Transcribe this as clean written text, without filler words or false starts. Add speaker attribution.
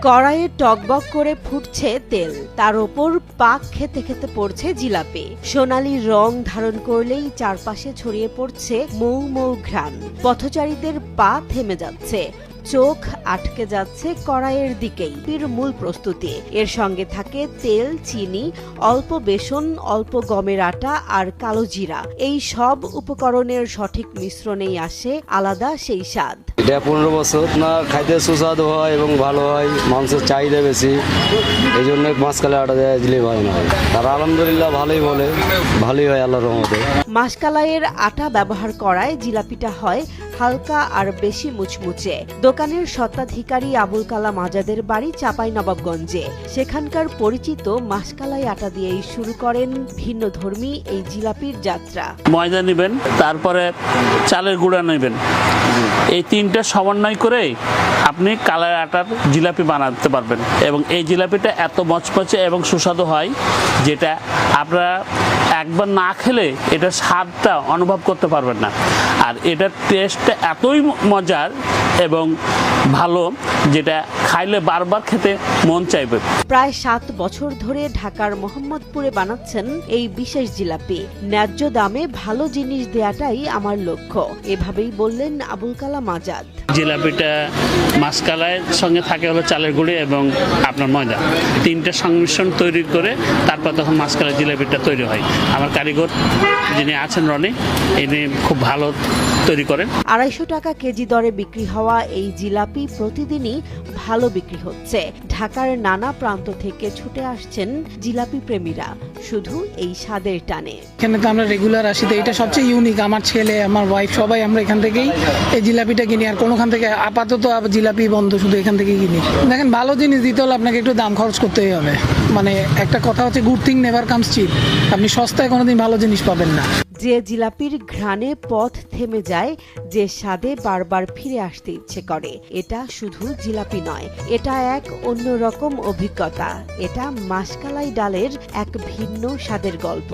Speaker 1: কড়াইয়ে টকবক করে ফুটছে তেল, তার ওপর পাক খেতে খেতে পড়ছে জিলাপি। সোনালী রং ধারণ করলেই চারপাশে ছড়িয়ে পড়ছে মৌ মৌ ঘ্রাণ। পথচারীদের পা থেমে যাচ্ছে, চোখ আটকে যাচ্ছে কড়াইয়ের দিকেই। মূল প্রস্তুতি, এর সঙ্গে থাকে তেল, চিনি, অল্প বেসন, অল্প গমের আটা আর কালো জিরা। এই সব উপকরণের সঠিক মিশ্রণেই আসে আলাদা সেই স্বাদ।
Speaker 2: এটা 15 বছর না খাইতে সুস্বাদু হয় এবং ভালো হয়, মাংসের চাহিদা বেশি, এই জন্য মাসকালাই আটা দেওয়া দিলে ভালো হয়। তারা আলহামদুলিল্লাহ ভালোই বলে, ভালোই হয় আল্লাহর রহমতে।
Speaker 1: মাসকালাইয়ের আটা ব্যবহার করায় জিলাপিটা হয় হালকা আর বেশি মুচমুচে। দোকানের স্বত্বাধিকারী আবুল কালাম আজাদের বাড়ি চাঁপাইনবাবগঞ্জে। সেখানকার পরিচিত মাসকালাই আটা দিয়েই শুরু করেন ভিন্নধর্মী এই জিলাপির যাত্রা।
Speaker 3: ময়দা নেবেন, তারপরে চালের গুঁড়া নেবেন, এই তিনটা সমন্বয় করে আপনি কালাই আটার জিলাপি বানাতে পারবেন। এবং এই জিলাপিটা এত মচমচে এবং সুস্বাদু হয় যেটা আপনারা একবার না খেলে এটা স্বাদটা অনুভব করতে পারবেন না। আর এটার টেস্টটা এতই মজার এবং ভালো যেটা খাইলে বারবার খেতে মন চাইবে।
Speaker 1: প্রায় 7 বছর ধরে ঢাকার মোহাম্মদপুরে বানাচ্ছেন এই বিশেষ জিলাপি। ন্যায্য দামে ভালো জিনিস দেয়াটাই আমার লক্ষ্য, এভাবেই বললেন আবুল কালাম আজাদ।
Speaker 3: জিলাপিটা মাসকালাইয়ের সঙ্গে থাকে হলো চালের গুঁড়ি এবং আপনার ময়দা, তিনটা সংমিশ্রণ তৈরি করে তারপর তখন মাসকালাই জিলাপিটা তৈরি হয়। আমার কারিগর যিনি আছেন রনি, ইনি খুব ভালো তৈরি করেন।
Speaker 1: 250 টাকা কেজি দরে বিক্রি হওয়া এই জিলাপি প্রতিদিনই ভালো বিক্রি হচ্ছে। ঢাকার নানা প্রান্ত থেকে ছুটে আসছেন জিলাপি প্রেমীরা শুধু এই স্বাদের টানে।
Speaker 4: এখানে তো আমরা রেগুলার আসি, তো এটা সবচেয়ে ইউনিক। আমার ছেলে, আমার ওয়াইফ, সবাই আমরা এখান থেকেই এই জিলাপিটা কিনি। আর কোনোখান থেকে আপাতত জিলাপি বন্ধ, শুধু এখান থেকেই কিনি। দেখেন, ভালো জিনিস দিতে হলে আপনাকে একটু দাম খরচ করতেই হবে। মানে একটা কথা হচ্ছে, good thing never comes cheap. আপনি সস্তায় কোনোদিন ভালো জিনিস পাবেন না।
Speaker 1: যে জিলাপির ঘ্রাণে পথ থেমে যায়, যে স্বাদে বারবার ফিরে আসতে ইচ্ছে করে, এটা শুধু জিলাপি নয়, এটা এক অন্যরকম অভিজ্ঞতা। এটা মাসকালাই ডালের এক ভিন্ন স্বাদের গল্প।